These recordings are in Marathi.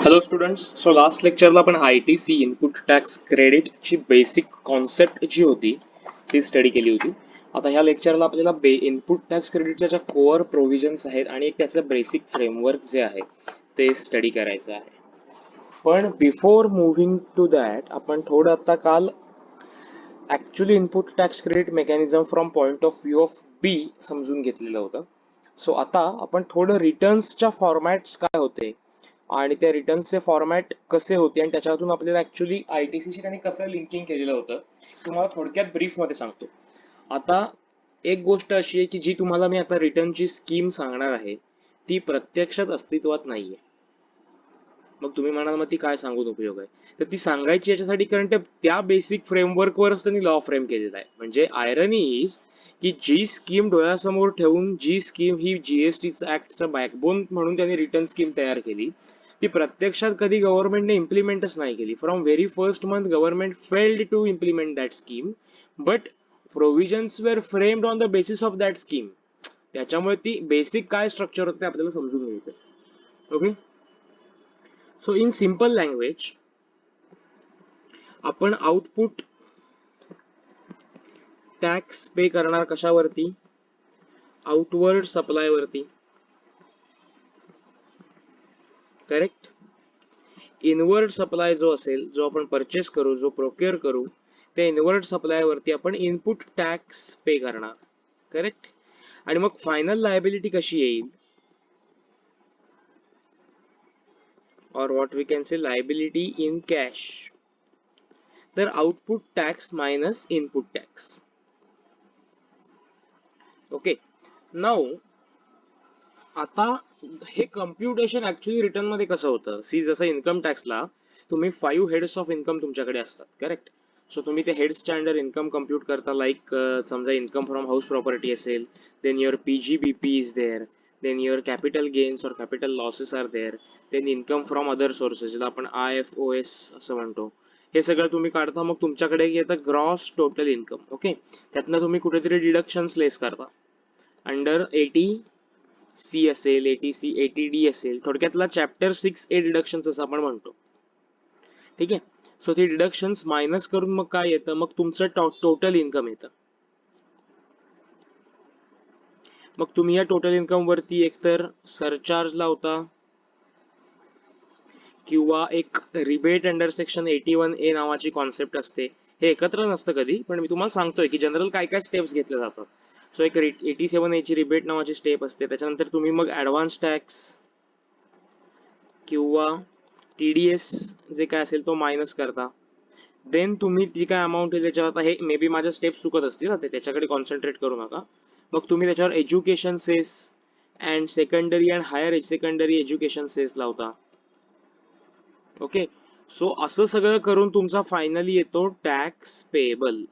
Hello students. सो लास्ट लेक्चरला आपण ITC इनपुट टॅक्स क्रेडिट ची बेसिक कॉन्सेप्ट जी होती ती स्टडी केली होती. आता ह्या लेक्चरला आपल्याला इनपुट टॅक्स क्रेडिटच्या ज्या कोअर प्रोव्हिजन्स आहेत आणि एक त्याचं बेसिक फ्रेमवर्क जे आहे ते स्टडी करायचं आहे. पण बिफोर मुव्हिंग टू दॅट आपण थोडं आता काल actually input tax credit mechanism from point of view of B समजून घेतलेलं होतं. सो आता आपण थोडं रिटर्न्सच्या फॉर्मॅट्स काय होते आणि त्या रिटर्न्सचे फॉर्मॅट कसे होते आणि त्याच्यातून आपल्याला ऍक्च्युली ITC त्यांनी कसं लिंकिंग केलेलं होतं तुम्हाला थोडक्यात ब्रीफ मध्ये सांगतो. आता एक गोष्ट अशी आहे की जी तुम्हाला मी आता रिटर्नची स्कीम सांगणार आहे ती प्रत्यक्षात अस्तित्वात नाहीये. मग तुम्ही म्हणाल मग ती काय सांगून उपयोग आहे, तर ती सांगायची याच्यासाठी कारण त्या बेसिक फ्रेमवर्कवरच त्यांनी लॉ फ्रेम केलेला आहे. म्हणजे आयरनी इज की जी स्कीम डोळ्यासमोर ठेवून जी स्कीम ही GST ऍक्टचा बॅकबोन म्हणून त्यांनी रिटर्न स्कीम तयार केली ती प्रत्यक्षात कधी गव्हर्नमेंटने इम्प्लिमेंटच नाही केली. From very first month government failed to implement that scheme, but provisions were framed on the basis of that scheme. त्याच्यामुळे ती बेसिक काय स्ट्रक्चर होते आपल्याला समजून घ्यायचं. Okay, so in simple language आपण आउटपुट टॅक्स पे करणार कशावरती? आउटवर्ड सप्लाय वरती. करेक्ट. इनवर्ड सप्लाय जो असेल, जो आपण परचेस करू, जो प्रोक्युअर करू, त्या इनवर्ड सप्लाय वरती आपण इनपुट टॅक्स पे करणार. करेक्ट. आणि मग फायनल लायबिलिटी कशी येईल, or what we can say liability in cash. तर output tax minus input tax. Okay, now आता हे कम्प्युटेशन ऍक्च्युली रिटर्न मध्ये कसं होतं, सी जसं इन्कम टॅक्सला तुम्ही 5 हेड्स ऑफ इन्कम तुमच्याकडे असतात. करेक्ट. सो तुम्ही ते हेड स्टँडर्ड इन्कम कम्प्युट करता. लाईक समजा इन्कम फ्रॉम हाऊस प्रॉपर्टी असेल, then your PGBP is there, then your capital gains or capital losses are there, then income from other sources ज्याला आपण IFOS असं म्हणतो. हे सगळं तुम्ही काढता. मग तुमच्याकडे येतं ग्रॉस टोटल इन्कम. ओके, त्यातनं तुम्ही कुठेतरी डिडक्शन्स लेस करता. अंडर 80C असेल, 80D असेल, थोडक्यातला चॅप्टर 6A डिडक्शन्स असं आपण म्हणतो. ठीक आहे. सो ते डिडक्शन्स मायनस करून मग काय येतं, मग तुमचं टोटल इन्कम येतं. मग तुम्ही या टोटल इन्कम वरती एकतर सरचार्ज लावता किंवा एक रिबेट अंडर सेक्शन 81A नावाची कॉन्सेप्ट असते. हे एकत्र नसतं कधी, पण मी तुम्हाला सांगतोय की जनरल काय काय स्टेप्स घेतल्या जातात. सो एक 87A ची रिबेट नावाची स्टेप असते. त्याच्यानंतर तुम्ही मग ऍडव्हान्स टॅक्स किंवा TDS जे काय असेल तो मायनस करता. देन तुम्ही जी काय अमाऊंट आहे त्याच्यावर, आता हे मे बी माझ्या स्टेप चुकत असतील ना, त्याच्याकडे कॉन्सन्ट्रेट करू नका. मग तुम्ही त्याच्यावर education cess and secondary and higher secondary education cess लावता. ओके, सो असं सगळं करून तुमचा फायनली येतो टॅक्स पेएबल.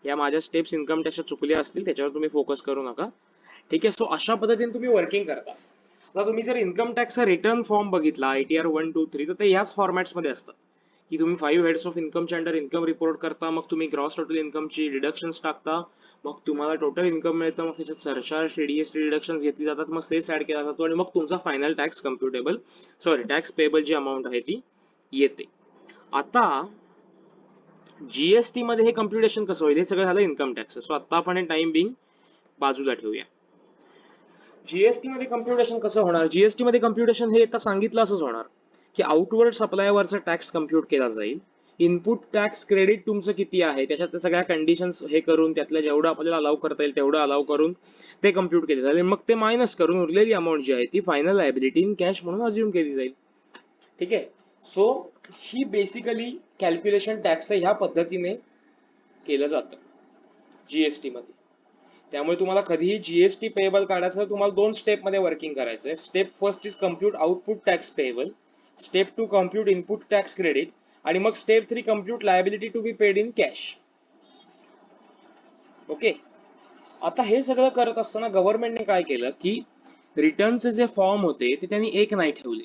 या माझ्या स्टेप्स इन्कम टॅक्सच्या चुकल्या असतील, त्याच्यावर तुम्ही फोकस करू नका. ठीक आहे. सो अशा पद्धतीने तुम्ही वर्किंग करता. आता तुम्ही जर इन्कम टॅक्सचा रिटर्न फॉर्म बघितला ITR 1, 2, 3, तर ते याच फॉर्मॅट्स मध्ये असतात की तुम्ही 5 हेड्स ऑफ इन्कमच्या अंडर इन्कम रिपोर्ट करता. मग तुम्ही ग्रॉस टोटल इन्कमची डिडक्शन्स टाकता. मग तुम्हाला टोटल इन्कम मिळतं. मग त्याच्यात सरचार्ज TDS डिडक्शन्स घेतली जातात. मग सेस ऍड केला जातो आणि मग तुमचा final tax computable tax payable जी अमाऊंट आहे ती येते. आता GST मध्ये हे कम्प्युटेशन कसं होईल, हे सगळं झालं इन्कम टॅक्स. सो आता आपण हे टाइम बिंग बाजूला ठेवूया. GST मध्ये कम्प्युटेशन कसं होणार? GST मध्ये कम्प्युटेशन हे आता सांगितलं असंच होणार की आउटवर्ड सप्लायवरचा टॅक्स कम्प्युट केला जाईल. इनपुट टॅक्स क्रेडिट तुमचं किती आहे त्याच्यात सगळ्या कंडिशन्स हे करून त्यातल्या जेवढं आपल्याला अलाउ करता येईल तेवढं अलाउ करून ते कम्प्युट केले जाईल. मग ते मायनस करून उरलेली अमाऊंट जी आहे ती फायनल लायबिलिटी इन कॅश म्हणून अज्युम केली जाईल. ठीक आहे. सो ही बेसिकली कॅल्क्युलेशन टॅक्स ह्या पद्धतीने केलं जातं GST मध्ये. त्यामुळे तुम्हाला कधीही GST पेएबल काढायचं तर तुम्हाला 2 स्टेप मध्ये वर्किंग करायचंय. Step first is compute output tax payable, step 2 compute input tax credit, आणि मग step 3 compute liability to be paid in cash. Okay, आता हे सगळं करत असताना गव्हर्नमेंटने काय केलं की रिटर्नचे जे फॉर्म होते ते त्यांनी एक नाही ठेवले.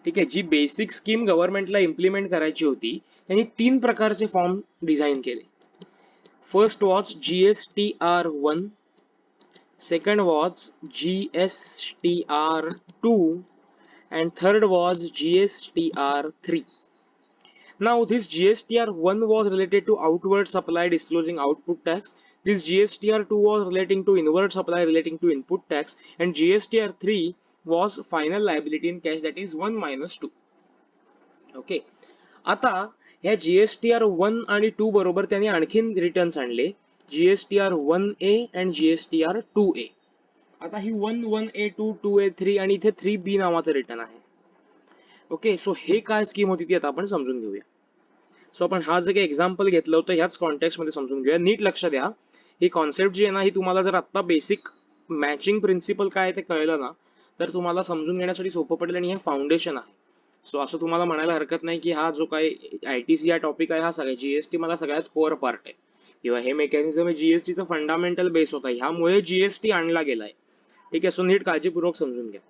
ठीक आहे, जी बेसिक स्कीम गव्हर्नमेंटला इम्प्लिमेंट करायची होती त्यांनी 3 प्रकारचे फॉर्म डिझाईन केले. First was GSTR1, second was GSTR2, and third was GSTR3. Now this GSTR1 was related to outward supply disclosing output tax. This GSTR2 was relating to inward supply relating to input tax, and GSTR3 was final liability in cash, that is 1 minus 2. Okay. आता ह्या GSTR1 आणि 2 बरोबर त्यांनी आणखीन रिटर्न्स आणले, GSTR1A and GSTR2A. आता ही 1A 2A 3 आणि इथे 3B नावाचं रिटर्न आहे. ओके, सो हे काय स्कीम होती ती आता आपण समजून घेऊया. सो आपण हा जे काही एक्झाम्पल घेतलं होतं ह्याच कॉन्टेक्स्ट मध्ये समजून घेऊया. नीट लक्ष द्या, ही कॉन्सेप्ट जी आहे ना, ही तुम्हाला जर आता बेसिक मॅचिंग प्रिन्सिपल काय ते कळलं ना, तर तुम्हाला समजून घेण्यासाठी सोपं पडेल आणि हे फाउंडेशन आहे. सो असं तुम्हाला म्हणायला हरकत नाही की हा जो काही ITC हा टॉपिक आहे हा सगळ्या GST मला सगळ्यात कोअर पार्ट आहे किंवा हे मेकॅनिझम आहे GSTचं फंडामेंटल बेस होता, ह्यामुळे GST आणला गेलाय. ठीक आहे, सो नीट काळजीपूर्वक समजून घ्या.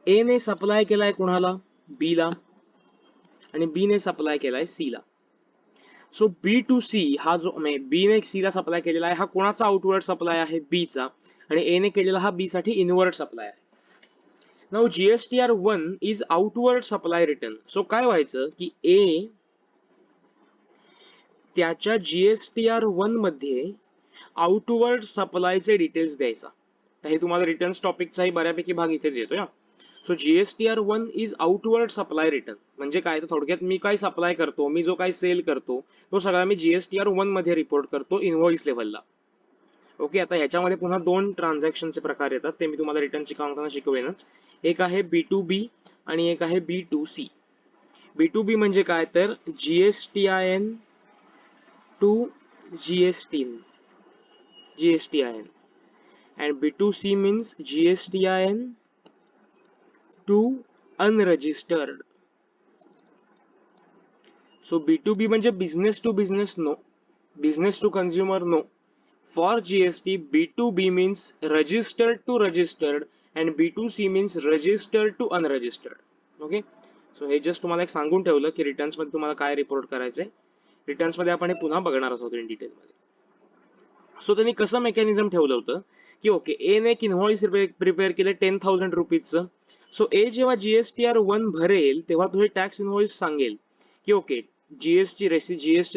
ए ने सप्लाय केलाय कुणाला? बी ला, आणि बी ने सप्लाय केलाय सी ला. सो B2C हा जो बी ने सी ला सप्लाय केलेला आहे हा कोणाचा आउटवर्ड सप्लाय आहे? बी चा. आणि ए ने केलेला हा बी साठी इनवर्ड सप्लाय आहे. Now GSTR1 is outward supply return. So काय व्हायचं की ए त्याच्या GSTR1 मध्ये आउटवर्ड सप्लायचे डिटेल्स द्यायचा. तर हे तुम्हाला रिटर्न्स टॉपिकचाही बऱ्यापैकी भाग इथेच येतो. So GSTR1 is outward supply return म्हणजे काय, तर थोडक्यात मी काय सप्लाय करतो, मी जो काय सेल करतो तो सगळा मी GSTR1 मध्ये रिपोर्ट करतो इनव्हॉइस लेवलला. ओके, आता ह्याच्यामध्ये पुन्हा दोन ट्रान्झॅक्शनचे प्रकार येतात, ते मी तुम्हाला रिटर्न शिकवताना शिकवेनच. एक आहे B2B आणि एक आहे B2C. B2B म्हणजे काय, तर GSTIN to GSTIN and B2C means GSTIN to unregistered. So B2B म्हणजे business to business no, business to consumer no. For GST B2B means registered to registered and B2C means registered to unregistered. Okay, so हे जस्ट तुम्हाला एक सांगून ठेवलं की रिटर्न्स मध्ये तुम्हाला काय रिपोर्ट करायचंय. रिटर्न्स मध्ये आपण हे पुन्हा बघणार आहोत इन डिटेल मध्ये. सो त्यांनी कसं मेकॅनिझम ठेवलं होतं की ओके, ए ने एक इनव्हॉइस प्रिपेअर केले 10,000 रुपीजचं. सो ए जेव्हा GSTR1 भरेल तेव्हा तो हे टॅक्स इनव्हॉइस सांगेल की okay, GST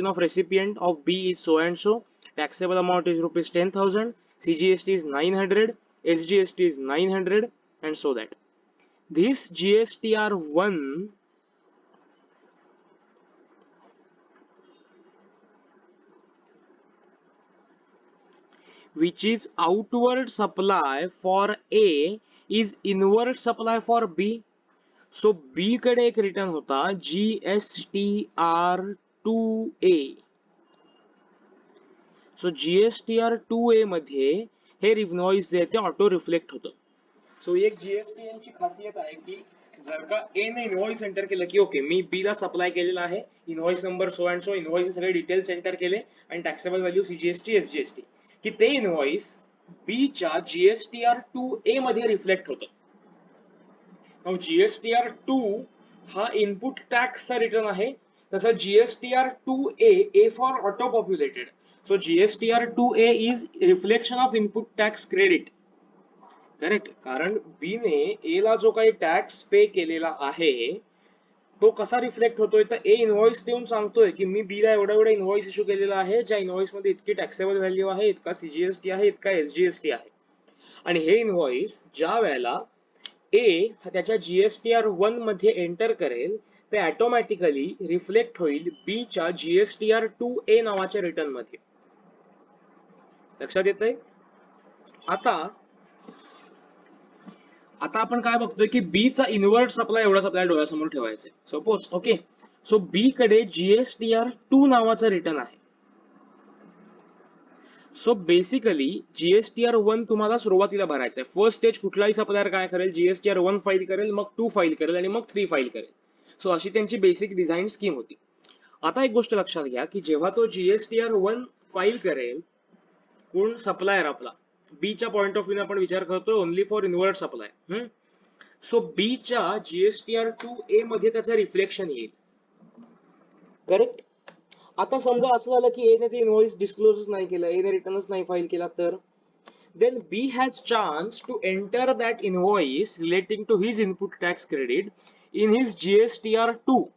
of recipient of B is so and so, taxable amount is rupees 10,000, CGST is 900, SGST is 900, and so that. This GSTR1 which is outward supply for A is inward supply for B. So B कडे एक रिटर्न होता GSTR2A. सो GSTR2A मध्ये हे इनव्हॉइस जे आहे ते ऑटो रिफ्लेक्ट होतं. सो एक GSTN ची खासियत आहे की जर का ए ने इनव्हॉइस एंटर केलं की ओके, मी बी ला सप्लाय केलेला आहे, invoice number so and so, invoice सगळे डिटेल्स एंटर केले आणि टॅक्सेबल व्हॅल्यू CGST SGST, की ते इनव्हॉइस बी च्या GSTR2A मध्ये रिफ्लेक्ट होतं. GSTR2 हा इनपुट टॅक्सचा रिटर्न आहे, तसा GSTR2A A for auto populated. So GSTR2A is reflection of input tax credit. Correct, कारण बी ने ए ला जो काही टॅक्स पे केलेला आहे तो कसा रिफ्लेक्ट होतोय, तर ए इनव्हॉइस देऊन सांगतोय की मी बी ला एवढा एवढा इनव्हॉइस इश्यू केलेला आहे, ज्या इनव्हॉइस मध्ये इतकी टॅक्सेबल व्हॅल्यू आहे, इतका CGST आहे, इतका SGST आहे. आणि हे इनव्हॉइस ज्या वेळेला ए त्याच्या GSTR1 मध्ये एंटर करेल ते ऑटोमॅटिकली रिफ्लेक्ट होईल बी च्या GSTR2A नावाच्या रिटर्न मध्ये. लक्षात येतंय? आता आपण काय बघतोय की बी चा इनवर्ड सप्लाय एवढा सप्लाय डोळ्यासमोर ठेवायचा. सपोज ओके, सो बी कडे GSTR2 नावाचा रिटर्न आहे. सो बेसिकली GSTR1 तुम्हाला सुरुवातीला भरायचं आहे. फर्स्ट स्टेज कुठलाही सप्लायर काय करेल, GSTR1 फाईल करेल, मग 2 फाईल करेल आणि मग 3 फाईल करेल. सो अशी त्यांची बेसिक डिझाईन स्कीम होती. आता एक गोष्ट लक्षात घ्या की जेव्हा तो GSTR1 फाईल करेल, कोण सप्लायर आपला बी च्या पॉइंट ऑफ व्ह्यू आपण विचार करतोय only for inward supply. So B च्या GSTR2A मध्ये त्याचं रिफ्लेक्शन येईल. करेक्ट. आता समजा असं झालं की ए ने ते इनव्हॉइस डिस्क्लोजच नाही केलं, ए ने रिटर्नच नाही फाईल केला, तर then B has chance to enter that invoice relating to his input tax credit in his GSTR2,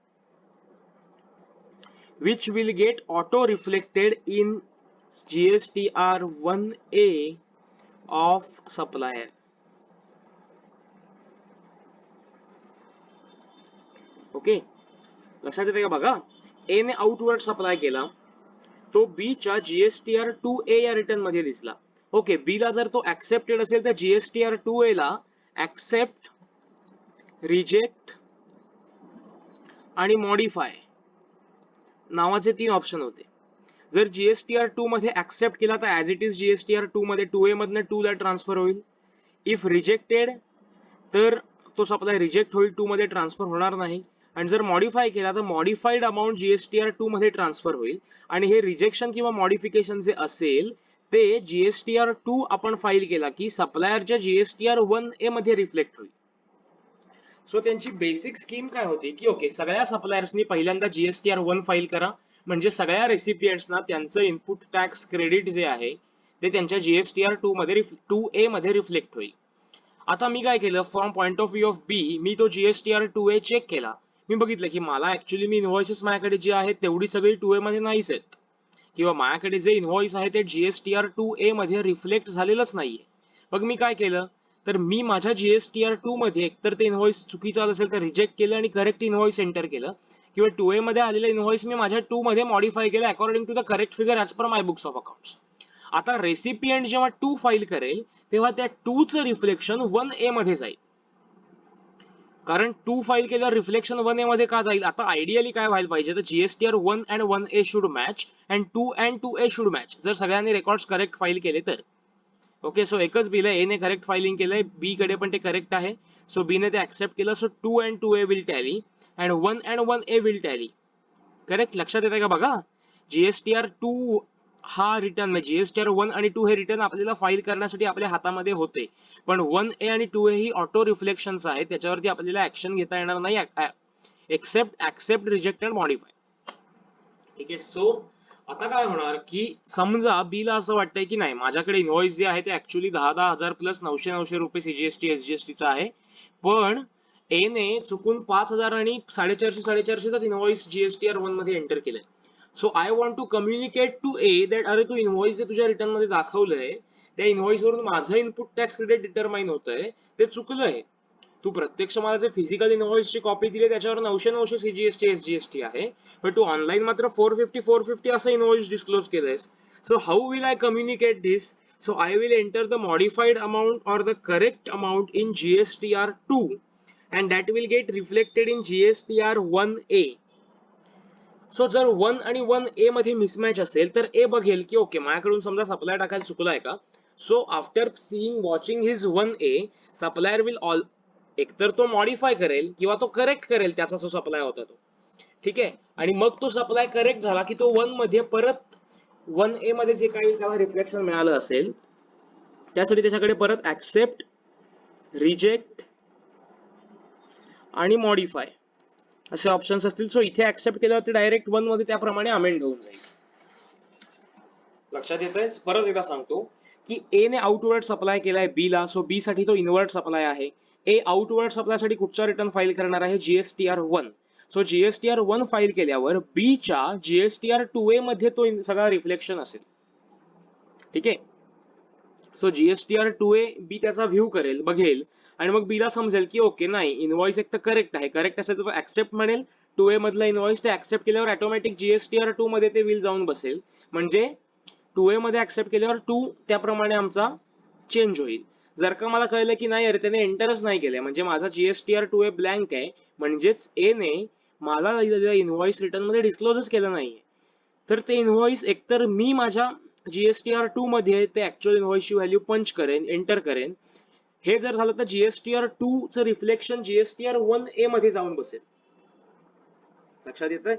which will get auto reflected in GSTR1A of supplier. Okay, लक्षात येते का बघा. ए ने आउटवर्ड सप्लाय केला, तो बी च्या GSTR2A या रिटर्न मध्ये दिसला. ओके, बी ला जर तो ऍक्सेप्टेड असेल तर GSTR2A ला ऍक्सेप्ट, रिजेक्ट आणि मॉडिफाय नावाचे 3 ऑप्शन होते. जर GSTR2 मध्ये ऍक्सेप्ट केला तर ऍज इट इज GSTR2 मध्ये 2A मधनं 2 ला ट्रान्सफर होईल. इफ रिजेक्टेड तर तो सप्लाय रिजेक्ट होईल, 2 मध्ये ट्रान्सफर होणार नाही. आणि जर मॉडिफाय केला तर मॉडिफाईड अमाऊंट GSTR2 मध्ये ट्रान्सफर होईल. आणि हे रिजेक्शन किंवा मॉडिफिकेशन जे असेल ते GSTR2 आपण फाईल केला की सप्लायरच्या GSTR1A मध्ये रिफ्लेक्ट होईल. सो त्यांची बेसिक स्कीम काय होती की ओके, सगळ्या सप्लायर्सनी पहिल्यांदा GSTR1 फाईल करा, म्हणजे सगळ्या रेसिपियंट्सना त्यांचं इनपुट टॅक्स क्रेडिट जे आहे ते त्यांच्या GSTR2 मध्ये 2A मध्ये रिफ्लेक्ट होईल. आता मी काय केलं, from point of view of B मी तो GSTR2A चेक केला. मी बघितलं की मला ऍक्च्युअली मी इन्व्हॉइसेस माझ्याकडे जे आहेत तेवढी सगळी 2A मध्ये नाहीच आहेत, किंवा माझ्याकडे जे इन्व्हॉइस आहे ते GSTR2A मध्ये रिफ्लेक्ट झालेलंच नाहीये. मग मी काय केलं, तर मी माझ्या GSTR2 मध्ये एकतर ते इन्व्हॉइस चुकीचं असेल तर रिजेक्ट केलं आणि करेक्ट इन्व्हॉइस एंटर केलं, किंवा 2A मध्ये आलेलं इन्व्हॉइस मी माझ्या 2 मध्ये मॉडिफाय केलं according to the correct figure as per my books of accounts. आता रेसिपियंट जेव्हा 2 फाईल करेल तेव्हा त्या 2 चं रिफ्लेक्शन 1A मध्ये जाईल. कारण 2 फाईल केल्यावर रिफ्लेक्शन 1A मध्ये का जाईल, आता आयडियली काय व्हायला पाहिजे, तर GSTR1 and 1A should match and 2 and 2A should match, जर सगळ्यांनी रेकॉर्ड्स करेक्ट फाईल केले तर. ओके, सो एकच बिल आहे, ए ने करेक्ट फायलिंग केलंय, बी कडे पण ते करेक्ट आहे, सो बी ने ते ऍक्सेप्ट केलं, so 2 and 2A will tally and 1 and 1A will tally. Correct, लक्षात येते का बघा. GSTR2 हा रिटर्न म्हणजे GSTR1 आणि 2 हे रिटर्न आपल्याला फाईल करण्यासाठी आपल्या हातामध्ये होते, पण 1A आणि 2A ही ऑटो रिफ्लेक्शन्स आहेत, त्याच्यावरती आपल्याला ऍक्शन घेता येणार नाही except, accept, reject and modify. ठीक आहे, सो आता काय होणार की समजा बी ला असं वाटतंय की नाही, माझ्याकडे इन्व्हॉइस जे आहे ते ऍक्च्युअली 10,000 प्लस 900 रुपये CGST SGSTचा आहे, पण ए ने चुकून 5,000 आणि 450-450चा इन्व्हॉइस GSTR1 मध्ये एंटर केलाय. So I want to communicate to a that अरे तू इन्व्हॉइस जे तुझ्या रिटर्न मध्ये दाखवलंय त्या इन्व्हॉइस वरून माझं इनपुट टॅक्स क्रेडिट डिटरमाइन होतंय, ते चुकलंय. तू प्रत्यक्ष मला जे फिजिकल इन्व्हॉइसची कॉपी दिली त्याच्यावर 900 CGST SGST आहे, पण तू ऑनलाईन मात्र 450 असं इन्व्हॉइस डिस्क्लोज केलंयस. So how will I communicate this? So I will enter the modified amount or the correct amount in GSTR2 and that will get reflected in GSTR1A. So जर 1 आणि 1A मध्ये मिसमॅच असेल तर ए बघेल की ओके, माझ्याकडून समजा सप्लाय टाकायला चुकलाय का. So after seeing watching his 1A, supplier will all एकतर तो मॉडिफाय करेल किंवा तो करेक्ट करेल त्याचा जो सप्लाय होता तो. ठीक आहे, आणि मग तो सप्लाय करेक्ट झाला की तो 1 मध्ये परत 1A मध्ये जे काही त्याला रिफ्लेक्शन मिळालं असेल त्यासाठी त्याच्याकडे परत ऍक्सेप्ट, रिजेक्ट आणि मॉडिफाय असे ऑप्शन्स असतील. सो इथे ऍक्सेप्ट केल्यावरती डायरेक्ट 1 मध्ये त्याप्रमाणे अमेंड होऊन जाईल. लक्षात येतंय, परत एकदा सांगतो की ए ने आउटवर्ड सप्लाय केलाय बी ला, सो बी साठी तो इनवर्ड सप्लाय आहे. ए आउटवर्ड सप्लाय साठी कुठचा रिटर्न फाईल करणार आहे, GSTR1. सो GSTR1 फाईल केल्यावर बी च्या GSTR2A मध्ये तो सगळा रिफ्लेक्शन असेल. ठीक आहे, सो GSTR2A बी त्याचा व्ह्यू करेल, बघेल, आणि मग बीला समजेल की ओके नाही, इन्व्हॉइस एक तर करेक्ट आहे, करेक्ट असेल तर तो ऍक्सेप्ट म्हणेल, 2A मधला इन्व्हॉइस ते ऍक्सेप्ट केल्यावर ऑटोमॅटिक GSTR2 मध्ये ते विल जाऊन बसेल, म्हणजे 2A मध्ये ऍक्सेप्ट केल्यावर 2 त्याप्रमाणे आमचा चेंज होईल. जर का मला कळलं की नाही अरे त्याने एंटरच नाही केलंय, म्हणजे माझा GSTR2A ब्लँक आहे, म्हणजेच ए ने मला इन्व्हॉइस रिटर्न मध्ये डिस्क्लोजच केलं नाहीये, तर ते इन्व्हॉइस एकतर मी माझ्या GSTR2 मध्ये ते ऍक्च्युअल इन्व्हॉइसची व्हॅल्यू पंच करेन, एंटर करेन. हे जर झालं तर GSTR2 चं रिफ्लेक्शन GSTR1A मध्ये जाऊन बसेल. लक्षात येतंय?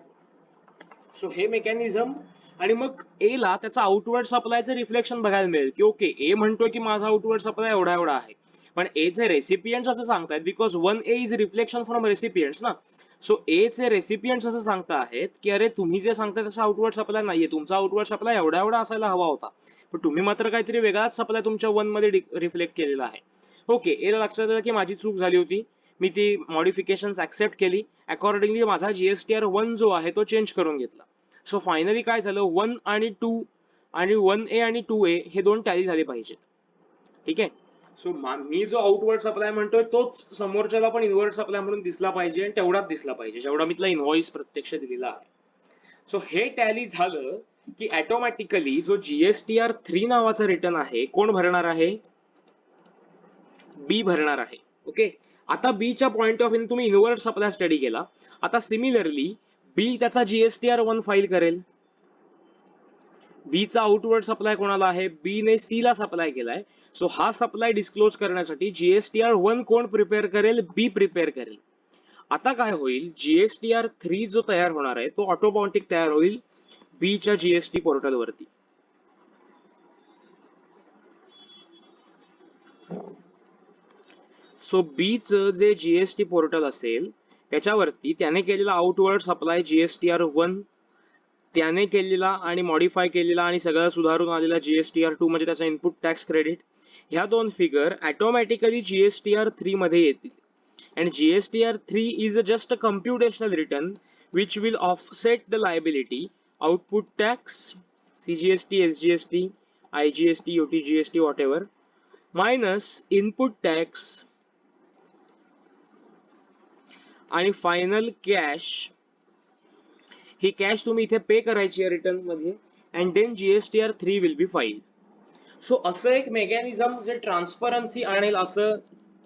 सो हे मेकॅनिझम, आणि मग ए ला त्याचा आउटवर्ड सप्लायचं रिफ्लेक्शन बघायला मिळेल की ओके, ए म्हणतोय की माझा आउटवर्ड सप्लाय एवढा एवढा आहे, पण ए चे रेसिपियंट्स असं सांगतायत because 1A is reflection from recipients ना. सो ए चे रेसिपियंट्स असं सांगता आहेत की अरे तुम्ही जे सांगताय तसं आउटवर्ड सप्लाय नाहीये, तुमचा आउटवर्ड सप्लाय एवढा एवढा असायला हवा होता, पण तुम्ही मात्र काहीतरी वेगळाच सप्लाय तुमच्या 1 मध्ये रिफ्लेक्ट केलेला आहे. ओके, याला लक्षात आलं की माझी चूक झाली होती, मी ती मॉडिफिकेशन्स ऍक्सेप्ट केली, अकॉर्डिंगली माझा जीएसटीआर 1 जो आहे तो चेंज करून घेतला. सो फायनली काय झालं, 1 आणि 2 आणि 1A आणि 2A हे दोन टॅली झाले पाहिजेत. ठीक आहे. सो मी जो आउटवर्ड सप्लाय म्हणतोय तोच समोरच्याला पण इनवर्ड सप्लाय म्हणून दिसला पाहिजे आणि तेवढाच दिसला पाहिजे जेवढा मी तुला इनव्हॉइस प्रत्यक्ष दिलेला आहे. सो हे टॅली झालं की ऑटोमॅटिकली जो जीएसटीआर 3 नावाचा रिटर्न आहे कोण भरणार आहे, बी भरणार आहे. ओके, आता बीच्या पॉइंट ऑफ व्ह्यू तुम्ही इनवर्ड सप्लाय स्टडी केला. आता सिमिलरली बी त्याचा जीएसटीआर 1 फाईल करेल. बी चा आउटवर्ड सप्लाय कोणाला आहे, बी ने सी ला सप्लाय केलाय. सो हा सप्लाय डिस्क्लोज करण्यासाठी जीएसटीआर 1 कोण प्रिपेअर करेल, बी प्रिपेअर करेल. आता काय होईल, जीएसटीआर 3 जो तयार होणार आहे तो ऑटोमॅटिक तयार होईल बी च्या जीएसटी पोर्टल वरती. सो बीच जे जीएसटी पोर्टल असेल त्याच्यावरती त्याने केलेला आउटवर्ड सप्लाय जीएसटीआर 1, त्याने केलेला आणि मॉडिफाय केलेला आणि सगळं सुधारून आलेला जीएसटीआर 2 म्हणजे त्याचा इनपुट टॅक्स क्रेडिट, ह्या दोन फिगर ऑटोमॅटिकली जीएसटीआर 3 मध्ये येतील. And GSTR 3 is just a computational return which will offset the liability, output tax, CGST, SGST, IGST, UTGST, whatever, minus input tax आणि फायनल कॅश. ही कॅश तुम्ही इथे पे करायची आहे रिटर्न मध्ये and then GSTR 3 will be filed. So असं एक मेकॅनिझम जे ट्रान्सपरन्सी आणेल असं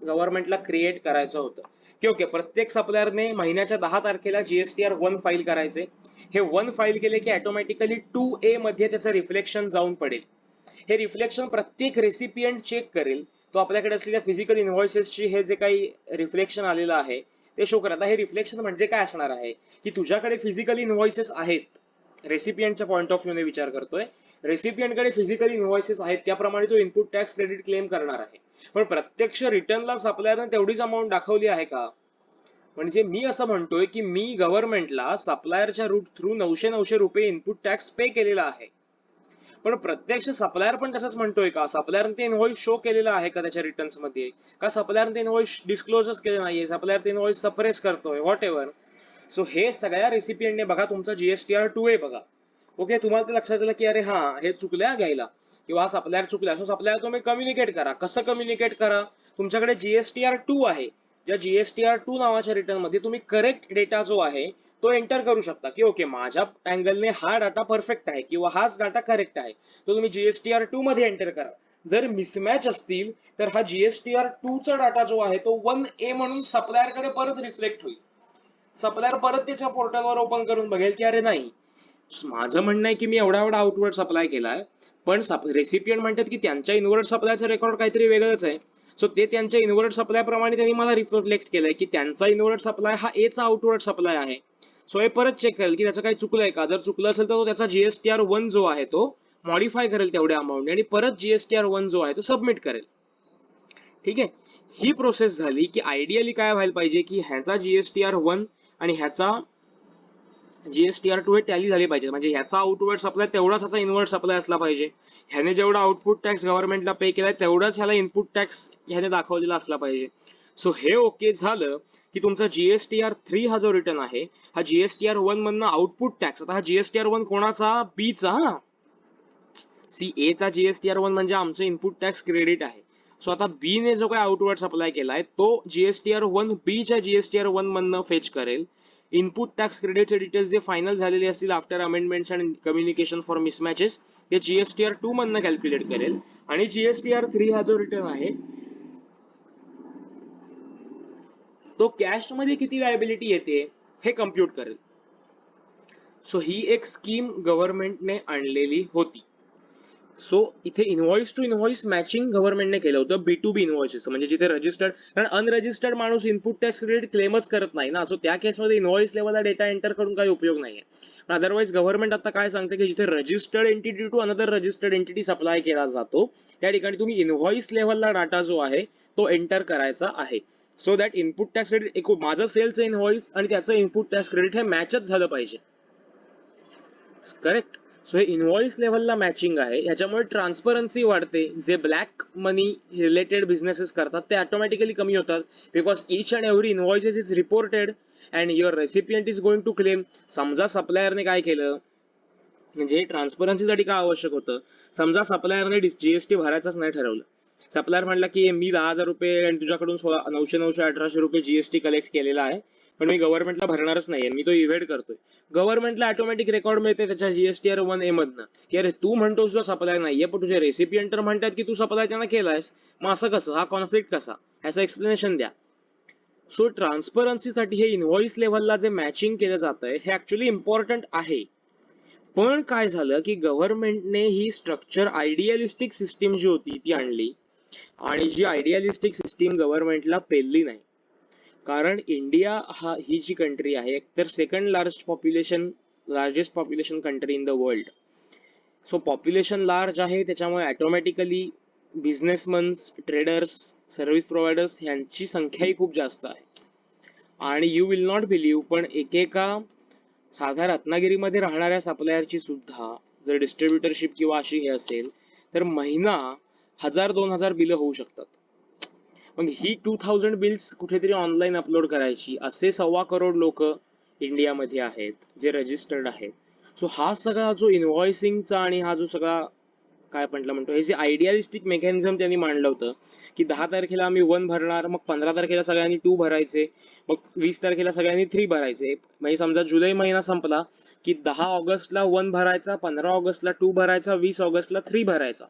गव्हर्नमेंटला क्रिएट करायचं होतं की ओके, प्रत्येक सप्लायरने महिन्याच्या 10 तारखेला जीएसटीआर 1 फाईल करायचे. हे 1 फाईल केले की ऑटोमॅटिकली 2A मध्ये त्याचं रिफ्लेक्शन जाऊन पडेल. हे रिफ्लेक्शन प्रत्येक रेसिपियंट चेक करेल. तो आपल्याकडे असलेल्या फिजिकल इनव्हॉइसेसची हे जे काही रिफ्लेक्शन आलेलं आहे ते शो करत. हे रिफ्लेक्शन म्हणजे काय असणार आहे की तुझ्याकडे फिजिकल इनव्हॉइसेस आहेत, रेसिपियंटच्या पॉइंट ऑफ व्ह्यूने विचार करतोय, रेसिपियंटकडे फिजिकल इनव्हॉइसेस आहेत, त्याप्रमाणे तो इनपुट टॅक्स क्रेडिट क्लेम करणार आहे. पण प्रत्यक्ष रिटर्नला सप्लायरने तेवढीच अमाऊंट दाखवली आहे का? म्हणजे मी असं म्हणतोय की मी गव्हर्नमेंटला सप्लायरच्या रूट थ्रू 900 रुपये इनपुट टॅक्स पे केलेला आहे. पण प्रत्यक्ष सप्लायर पण तसंच म्हणतोय का? सप्लायरने ते इनव्हॉइस शो केलेला आहे का त्याच्या रिटर्न्स मध्ये? का सप्लायरने ते इनव्हॉइस डिस्क्लोजच केलं नाहीये, सप्लायर ते इनव्हॉइस सप्रेस करतोय, व्हॉट एव्हर. सो हे सगळ्या रेसिपियंटने बघा तुमचा जीएसटीआर 2A बघा. ओके, तुम्हाला ते लक्षात आलं की अरे हा हे चुकल्या घ्यायला किंवा सप्लायर चुकल्या. सो सप्लायर तुम्ही कम्युनिकेट करा. कसं कम्युनिकेट करा? तुमच्याकडे जीएसटीआर 2 आहे, ज्या जीएसटीआर 2 नावाच्या रिटर्न मध्ये तुम्ही करेक्ट डेटा जो आहे तो एंटर करू शकता की ओके माझ्या अँगलने हा डाटा परफेक्ट आहे किंवा हाच डाटा करेक्ट आहे, तो तुम्ही जीएसटीआर 2 मध्ये एंटर करा. जर मिसमॅच असतील तर हा जीएसटीआर 2 चा डाटा जो आहे तो 1A म्हणून सप्लायरकडे परत रिफ्लेक्ट होईल. सप्लायर परत त्याच्या पोर्टलवर ओपन करून बघेल की अरे नाही, माझं म्हणणं आहे की मी एवढा एवढा आउटवर्ड सप्लाय केलाय, पण रेसिपियंट म्हणतात की त्यांच्या इनवर्ड सप्लायचं रेकॉर्ड काहीतरी वेगळंच आहे. सो ते त्यांच्या इनवर्ड सप्लाय प्रमाणे त्यांनी मला रिफ्लेक्ट केलंय की त्यांचा इनवर्ड सप्लाय हा A चा आउटवर्ड सप्लाय आहे. सो हे परत चेक करेल की त्याचं काही चुकलंय का. जर चुकलं असेल तर तो त्याचा जीएसटीआर 1 जो आहे तो मॉडिफाय करेल तेवढ्या अमाऊंट आणि परत जीएसटीआर 1 जो आहे तो सबमिट करेल. ठीक आहे, ही प्रोसेस झाली की आयडियली काय व्हायला पाहिजे की ह्याचा जीएसटीआर 1 आणि ह्याचा जीएसटीआर 2 हे टॅली झाले पाहिजे. म्हणजे ह्याचा आउटवर्ड सप्लाय तेवढाच ह्याचा इनवर्ड सप्लाय असला पाहिजे. ह्याने जेवढा आउटपुट टॅक्स गव्हर्नमेंटला पे केलाय तेवढाच ह्याला इनपुट टॅक्स ह्याने दाखवलेला असला पाहिजे. सो हे ओके झालं की तुमचा जीएसटीआर 3 हा जो रिटर्न आहे हा जीएसटीआर 1 मधनं आउटपुट टॅक्स. आता हा जीएसटीआर 1 कोणाचा? बी चा. सी ए चा जीएसटीआर 1 म्हणजे आमचं इनपुट टॅक्स क्रेडिट आहे. सो आता बी ने जो काही आउटवर्ड सप्लाय केलाय तो जीएसटीआर 1 बी च्या जीएसटीआर 1 मधनं फेच करेल. इनपुट टॅक्स क्रेडिटचे डिटेल्स जे फायनल झालेले असतील after amendments and communication for mismatches ते जीएसटीआर 2 मधनं कॅल्क्युलेट करेल आणि जीएसटीआर 3 हा जो रिटर्न आहे तो कॅश मध्ये किती लायबिलिटी येते हे कम्प्युट करेल. सो ही एक स्कीम गव्हर्नमेंटने आणलेली होती. सो इथे इनव्हॉइस टू इनव्हॉइस मॅचिंग गव्हर्नमेंटने केलं होतं B2B इनव्हॉइसेस, म्हणजे जिथे रजिस्टर्ड, कारण अनरजिस्टर्ड माणूस इनपुट टॅक्स क्रेडिट क्लेमच करत नाही ना. सो त्या केसमध्ये इनव्हॉइस लेवलला डेटा एंटर करून काही उपयोग नाहीये. अदरवाईज गव्हर्नमेंट आता काय सांगते की जिथे registered entity to another registered entity supply केला जातो त्या ठिकाणी तुम्ही इनव्हॉइस लेवलला डाटा जो आहे तो एंटर करायचा आहे. So that input tax credit माझं सेलचं इनव्हॉइस आणि त्याचं इनपुट टॅक्स क्रेडिट हे मॅचच झालं पाहिजे. करेक्ट. सो हे इनव्हॉइस लेव्हलला मॅचिंग आहे, ह्याच्यामुळे ट्रान्सपरन्सी वाढते. जे ब्लॅक मनी रिलेटेड बिझनेसेस करतात ते ऑटोमॅटिकली कमी होतात, because each and every invoices is reported and your recipient is going to claim. समजा सप्लायरने काय केलं, म्हणजे ट्रान्सपरन्सीसाठी काय आवश्यक होतं, समजा सप्लायरने जीएसटी भरायचाच नाही ठरवलं. सप्लायर म्हणला की मी 10,000 रुपये आणि तुझ्याकडून 900 रुपये जीएसटी कलेक्ट केलेला आहे, पण मी गव्हर्नमेंटला भरणारच नाहीये, मी तो इव्हेड करतोय. गव्हर्नमेंटला ऑटोमॅटिक रेकॉर्ड मिळते त्याच्या जीएसटीआर 1A मधनं की अरे तू म्हणतोस तुझा सप्लाय नाहीये, पण तुझे रेसिपियंट म्हणतात की तू सप्लाय त्यांना केलायस. मग असं कसं, हा कॉन्फ्लिक्ट कसा, ह्याचं एक्सप्लेनेशन द्या. सो ट्रान्सपरन्सीसाठी हे इनव्हॉइस लेव्हलला जे मॅचिंग केलं जात आहे हे ऍक्च्युली इम्पॉर्टंट आहे. पण काय झालं की गव्हर्नमेंटने ही स्ट्रक्चर आयडियालिस्टिक सिस्टीम जी होती ती आणली, आणि जी आयडियालिस्टिक सिस्टीम गव्हर्नमेंटला पेलली नाही. कारण इंडिया ही जी कंट्री आहे एकतर second largest population country in the world. So population large आहे, त्याच्यामुळे ऑटोमॅटिकली बिझनेसमन्स, ट्रेडर्स, सर्व्हिस प्रोव्हायडर्स यांची संख्याही खूप जास्त आहे. आणि यू विल नॉट बिलीव्ह, पण एकेका साध्या रत्नागिरीमध्ये राहणाऱ्या सप्लायरची सुद्धा जर डिस्ट्रीब्युटरशिप किंवा अशी हे असेल तर महिना 1,000-2,000 बिलं होऊ शकतात. मग ही 2,000 बिल्स कुठेतरी ऑनलाईन अपलोड करायची, असे 1.25 करोड लोक इंडियामध्ये आहेत जे रजिस्टर्ड आहेत. सो हा सगळा जो इनव्हॉइसिंगचा आणि हा जो सगळा काय म्हणतो, हे जे आयडियालिस्टिक मेकॅनिझम त्यांनी मांडलं होतं की 10 तारखेला आम्ही 1 भरणार, मग 15 तारखेला सगळ्यांनी 2 भरायचे, मग 20 तारखेला सगळ्यांनी 3 भरायचे. म्हणजे समजा जुलै महिना संपला की 10 ऑगस्टला 1 भरायचा, 15 ऑगस्टला 2 भरायचा, 20 ऑगस्टला 3 भरायचा.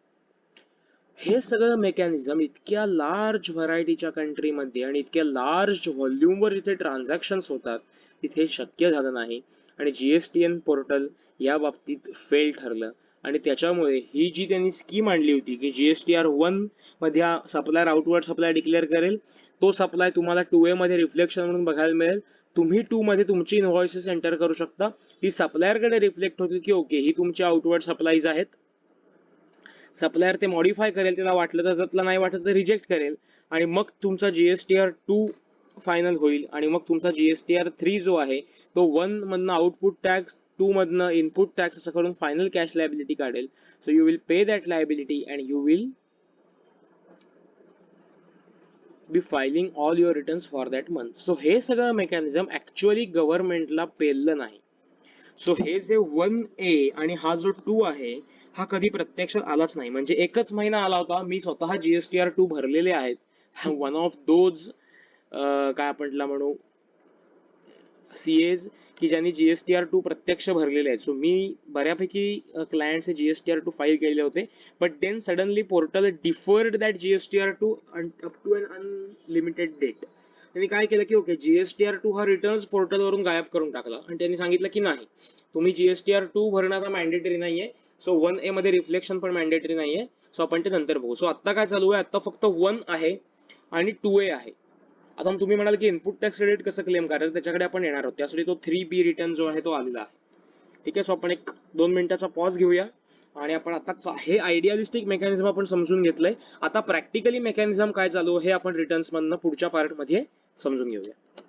हे सगळं मेकॅनिझम इतक्या लार्ज व्हरायटीच्या कंट्रीमध्ये आणि इतक्या लार्ज व्हॉल्यूमवर जिथे ट्रान्झॅक्शन्स होतात तिथे शक्य झालं नाही, आणि जीएसटीएन पोर्टल या बाबतीत फेल ठरलं. आणि त्याच्यामुळे ही जी त्यांनी स्कीम आणली होती की जीएसटीआर 1 मध्ये सप्लायर आउटवर्ड सप्लाय डिक्लेअर करेल, तो सप्लाय तुम्हाला 2A मध्ये रिफ्लेक्शन म्हणून बघायला मिळेल, तुम्ही 2 मध्ये तुमची इनव्हॉइसेस एंटर करू शकता, ती सप्लायरकडे रिफ्लेक्ट होतील की ओके ही तुमची आउटवर्ड सप्लाईज आहेत. सप्लायर ते मॉडिफाय करेल, त्याला वाटलं तर त्यातलं, नाही वाटलं तर रिजेक्ट करेल, आणि मग तुमचा जीएसटीआर 2 फायनल होईल. आणि मग तुमचा जीएसटीआर 3 जो आहे तो 1 मधनं आउटपुट टॅक्स, 2 मधनं इनपुट टॅक्स असं करून फायनल कॅश लायबिलिटी काढेल. So you will pay that liability and you will be filing all your returns for that month. So हे सगळं मेकॅनिझम ऍक्च्युअली गव्हर्नमेंटला पेललं नाही. सो हे जे 1A आणि हा जो 2 आहे हा कधी प्रत्यक्षात आलाच नाही. म्हणजे एकच महिना आला होता, मी स्वतः जीएसटीआर 2 भरलेले आहेत. वन ऑफ दोज काय म्हणू सीएज की ज्यांनी जीएसटीआर 2 प्रत्यक्ष भरलेले आहेत. सो मी बऱ्यापैकी क्लायंटचे जीएसटीआर 2 फाईल केलेले होते, but then suddenly portal deferred that GSTR 2 up to un unlimited date. त्यांनी काय केलं की ओके जीएसटीआर 2 हा रिटर्न्स पोर्टलवरून गायब करून टाकला, आणि त्यांनी सांगितलं की नाही, तुम्ही जीएसटीआर 2 भरणं आता मॅन्डेटरी नाहीये. सो 1A मध्ये रिफ्लेक्शन पण मॅन्डेटरी नाहीये. सो आपण ते नंतर बघू. सो आता काय चालू आहे, आता फक्त 1 आहे आणि 2A आहे. आता तुम्ही म्हणाल की इनपुट टॅक्स क्रेडिट कसं क्लेम करायचं, त्याच्याकडे आपण येणार आहोत. त्यासाठी तो 3B रिटर्न जो आहे तो आलेला आहे. ठीक आहे. सो आपण एक 2 मिनिटाचा पॉज घेऊया, आणि आपण आता हे आयडियालिस्टिक मेकॅनिझम आपण समजून घेतलंय. आता प्रॅक्टिकली मेकॅनिझम काय चालू हे आपण रिटर्न्स मधनं पुढच्या पार्टमध्ये समजून घेऊया.